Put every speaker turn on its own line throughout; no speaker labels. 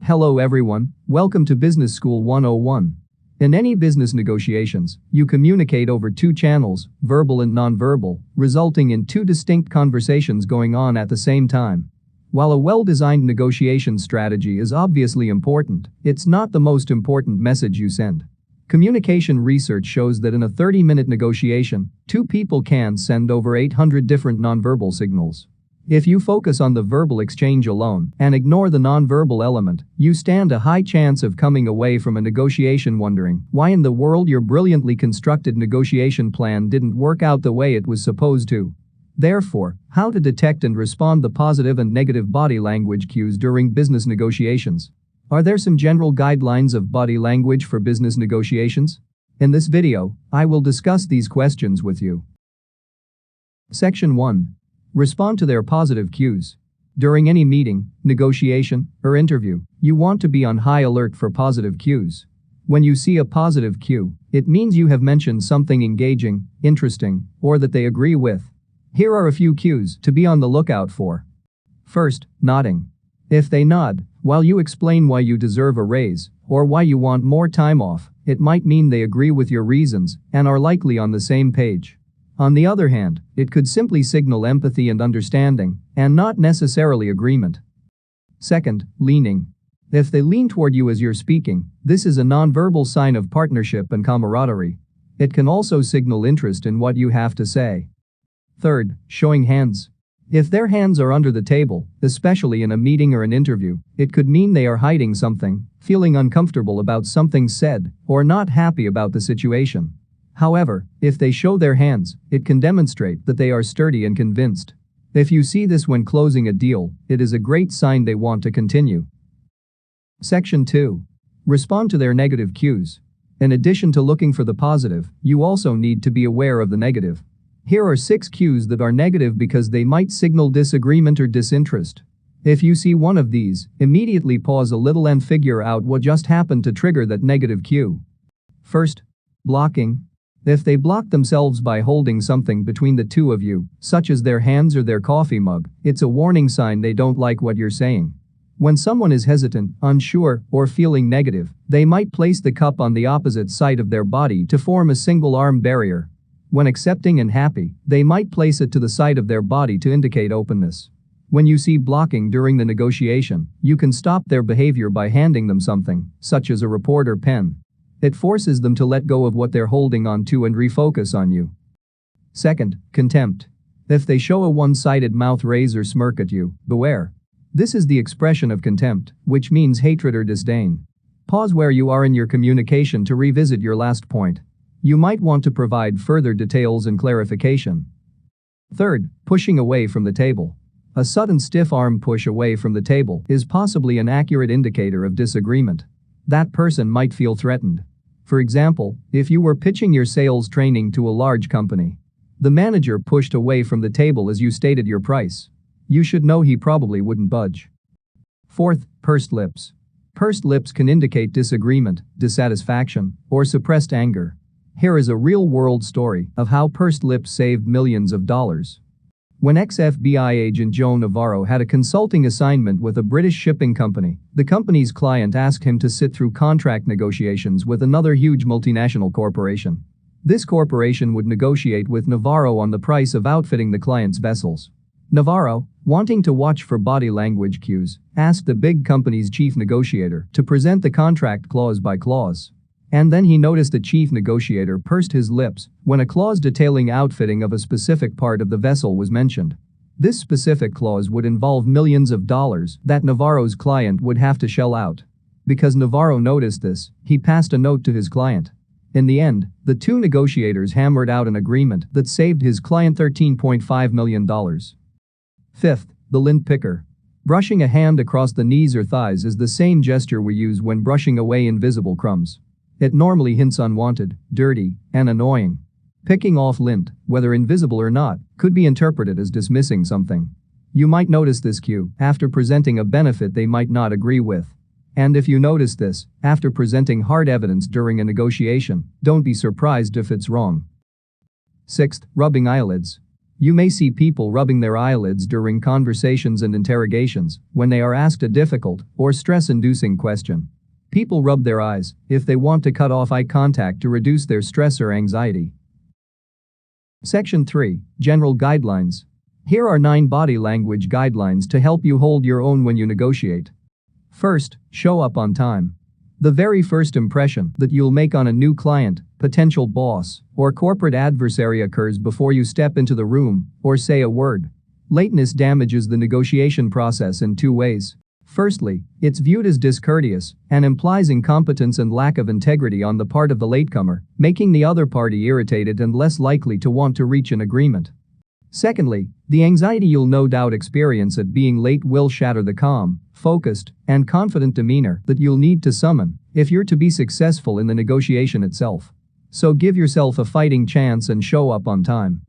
Hello everyone, welcome to Business School 101. In any business negotiations, you communicate over two channels, verbal and nonverbal, resulting in two distinct conversations going on at the same time. While a well-designed negotiation strategy is obviously important, it's not the most important message you send. Communication research shows that in a 30-minute negotiation, two people can send over 800 different nonverbal signals. If you focus on the verbal exchange alone and ignore the nonverbal element, you stand a high chance of coming away from a negotiation wondering why in the world your brilliantly constructed negotiation plan didn't work out the way it was supposed to. Therefore, how to detect and respond to positive and negative body language cues during business negotiations. Are there some general guidelines of body language for business negotiations? In this video, I will discuss these questions with you. Section 1. Respond to their positive cues. During any meeting, negotiation, or interview, you want to be on high alert for positive cues. When you see a positive cue, it means you have mentioned something engaging, interesting, or that they agree with. Here are a few cues to be on the lookout for. First, nodding. If they nod, while you explain why you deserve a raise, or why you want more time off, it might mean they agree with your reasons and are likely on the same page. On the other hand, it could simply signal empathy and understanding, and not necessarily agreement. Second, leaning. If they lean toward you as you're speaking, this is a nonverbal sign of partnership and camaraderie. It can also signal interest in what you have to say. Third, showing hands. If their hands are under the table, especially in a meeting or an interview, it could mean they are hiding something, feeling uncomfortable about something said, or not happy about the situation. However, if they show their hands, it can demonstrate that they are sturdy and convinced. If you see this when closing a deal, it is a great sign they want to continue. Section 2. Respond to their negative cues. In addition to looking for the positive, you also need to be aware of the negative. Here are 6 cues that are negative because they might signal disagreement or disinterest. If you see one of these, immediately pause a little and figure out what just happened to trigger that negative cue. First, blocking. If they block themselves by holding something between the two of you, such as their hands or their coffee mug, it's a warning sign they don't like what you're saying. When someone is hesitant, unsure, or feeling negative, they might place the cup on the opposite side of their body to form a single arm barrier. When accepting and happy, they might place it to the side of their body to indicate openness. When you see blocking during the negotiation, you can stop their behavior by handing them something, such as a report or pen. It forces them to let go of what they're holding on to and refocus on you. Second, contempt. If they show a one-sided mouth raise or smirk at you, beware. This is the expression of contempt, which means hatred or disdain. Pause where you are in your communication to revisit your last point. You might want to provide further details and clarification. Third, pushing away from the table. A sudden stiff arm push away from the table is possibly an accurate indicator of disagreement. That person might feel threatened. For example, if you were pitching your sales training to a large company, the manager pushed away from the table as you stated your price. You should know he probably wouldn't budge. Fourth, pursed lips. Pursed lips can indicate disagreement, dissatisfaction, or suppressed anger. Here is a real-world story of how pursed lips saved millions of dollars. When ex-FBI agent Joe Navarro had a consulting assignment with a British shipping company, the company's client asked him to sit through contract negotiations with another huge multinational corporation. This corporation would negotiate with Navarro on the price of outfitting the client's vessels. Navarro, wanting to watch for body language cues, asked the big company's chief negotiator to present the contract clause by clause. And then he noticed the chief negotiator pursed his lips when a clause detailing outfitting of a specific part of the vessel was mentioned. This specific clause would involve millions of dollars that Navarro's client would have to shell out. Because Navarro noticed this, he passed a note to his client. In the end, the two negotiators hammered out an agreement that saved his client $13.5 million. Fifth, the lint picker. Brushing a hand across the knees or thighs is the same gesture we use when brushing away invisible crumbs. It normally hints unwanted, dirty, and annoying. Picking off lint, whether invisible or not, could be interpreted as dismissing something. You might notice this cue after presenting a benefit they might not agree with. And if you notice this after presenting hard evidence during a negotiation, don't be surprised if it's wrong. Sixth, rubbing eyelids. You may see people rubbing their eyelids during conversations and interrogations when they are asked a difficult or stress-inducing question. People rub their eyes if they want to cut off eye contact to reduce their stress or anxiety. Section 3. General Guidelines. Here are 9 body language guidelines to help you hold your own when you negotiate. First, show up on time. The very first impression that you'll make on a new client, potential boss, or corporate adversary occurs before you step into the room or say a word. Lateness damages the negotiation process in 2 ways. Firstly, it's viewed as discourteous and implies incompetence and lack of integrity on the part of the latecomer, making the other party irritated and less likely to want to reach an agreement. Secondly, the anxiety you'll no doubt experience at being late will shatter the calm, focused, and confident demeanor that you'll need to summon if you're to be successful in the negotiation itself. So give yourself a fighting chance and show up on time.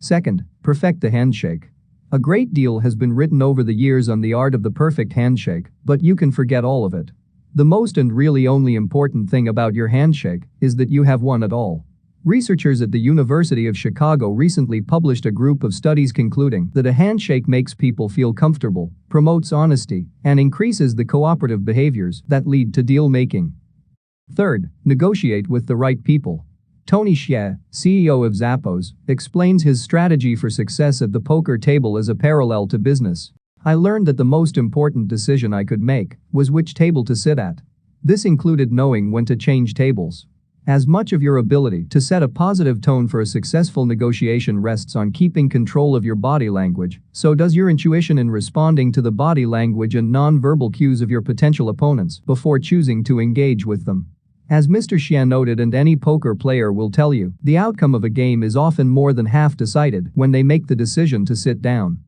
Second, perfect the handshake. A great deal has been written over the years on the art of the perfect handshake, but you can forget all of it. The most and really only important thing about your handshake is that you have one at all. Researchers at the University of Chicago recently published a group of studies concluding that a handshake makes people feel comfortable, promotes honesty, and increases the cooperative behaviors that lead to deal-making. Third, negotiate with the right people. Tony Hsieh, CEO of Zappos, explains his strategy for success at the poker table as a parallel to business. I learned that the most important decision I could make was which table to sit at. This included knowing when to change tables. As much of your ability to set a positive tone for a successful negotiation rests on keeping control of your body language, so does your intuition in responding to the body language and non-verbal cues of your potential opponents before choosing to engage with them. As Mr. Hsieh noted, and any poker player will tell you, the outcome of a game is often more than half decided when they make the decision to sit down.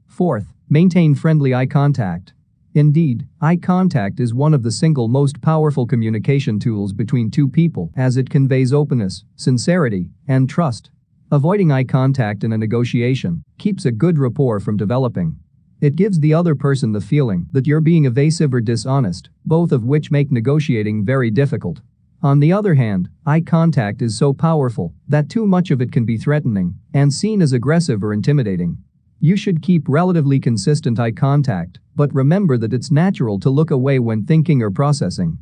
Fourth, maintain friendly eye contact. Indeed, eye contact is one of the single most powerful communication tools between two people, as it conveys openness, sincerity, and trust. Avoiding eye contact in a negotiation keeps a good rapport from developing. It gives the other person the feeling that you're being evasive or dishonest, both of which make negotiating very difficult. On the other hand, eye contact is so powerful that too much of it can be threatening and seen as aggressive or intimidating. You should keep relatively consistent eye contact, but remember that it's natural to look away when thinking or processing.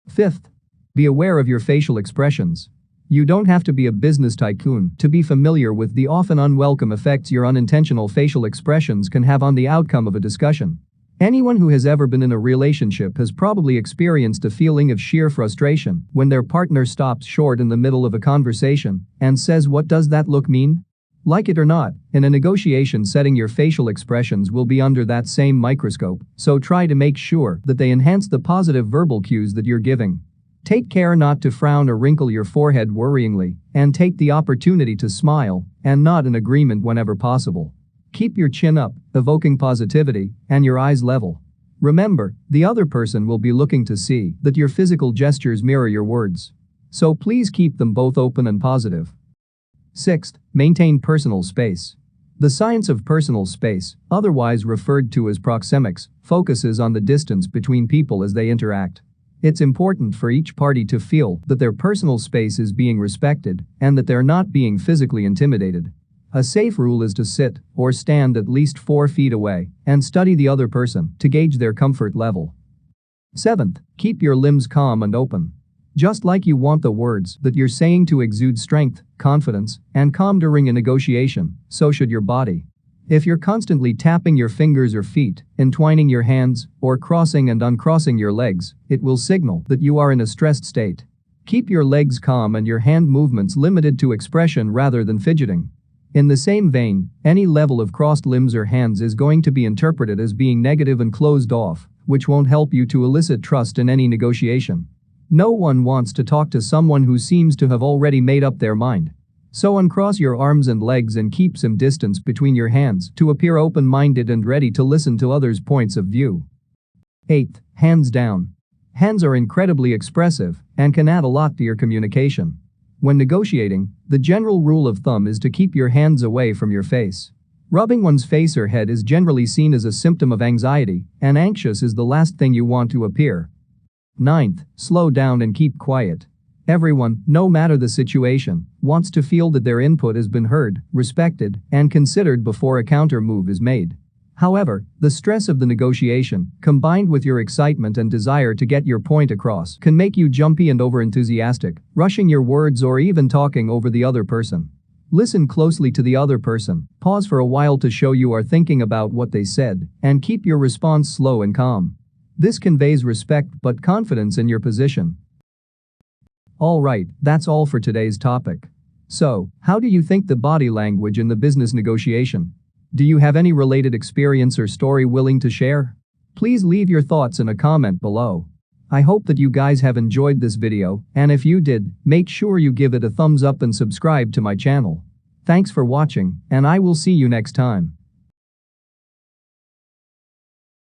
Fifth, be aware of your facial expressions. You don't have to be a business tycoon to be familiar with the often unwelcome effects your unintentional facial expressions can have on the outcome of a discussion. Anyone who has ever been in a relationship has probably experienced a feeling of sheer frustration when their partner stops short in the middle of a conversation and says, "What does that look mean?" Like it or not, in a negotiation setting, your facial expressions will be under that same microscope, so try to make sure that they enhance the positive verbal cues that you're giving. Take care not to frown or wrinkle your forehead worryingly, and take the opportunity to smile and nod in agreement whenever possible. Keep your chin up, evoking positivity, and your eyes level. Remember, the other person will be looking to see that your physical gestures mirror your words. So please keep them both open and positive. Sixth, maintain personal space. The science of personal space, otherwise referred to as proxemics, focuses on the distance between people as they interact. It's important for each party to feel that their personal space is being respected and that they're not being physically intimidated. A safe rule is to sit or stand at least 4 feet away and study the other person to gauge their comfort level. Seventh, keep your limbs calm and open. Just like you want the words that you're saying to exude strength, confidence, and calm during a negotiation, so should your body. If you're constantly tapping your fingers or feet, entwining your hands, or crossing and uncrossing your legs, it will signal that you are in a stressed state. Keep your legs calm and your hand movements limited to expression rather than fidgeting. In the same vein, any level of crossed limbs or hands is going to be interpreted as being negative and closed off, which won't help you to elicit trust in any negotiation. No one wants to talk to someone who seems to have already made up their mind. So uncross your arms and legs and keep some distance between your hands to appear open-minded and ready to listen to others' points of view. Eighth, hands down. Hands are incredibly expressive and can add a lot to your communication. When negotiating, the general rule of thumb is to keep your hands away from your face. Rubbing one's face or head is generally seen as a symptom of anxiety, and anxious is the last thing you want to appear. Ninth, slow down and keep quiet. Everyone, no matter the situation, wants to feel that their input has been heard, respected, and considered before a counter move is made. However, the stress of the negotiation, combined with your excitement and desire to get your point across, can make you jumpy and overenthusiastic, rushing your words or even talking over the other person. Listen closely to the other person, pause for a while to show you are thinking about what they said, and keep your response slow and calm. This conveys respect but confidence in your position. Alright, that's all for today's topic. So, how do you think the body language in the business negotiation? Do you have any related experience or story willing to share? Please leave your thoughts in a comment below. I hope that you guys have enjoyed this video, and if you did, make sure you give it a thumbs up and subscribe to my channel. Thanks for watching, and I will see you next time.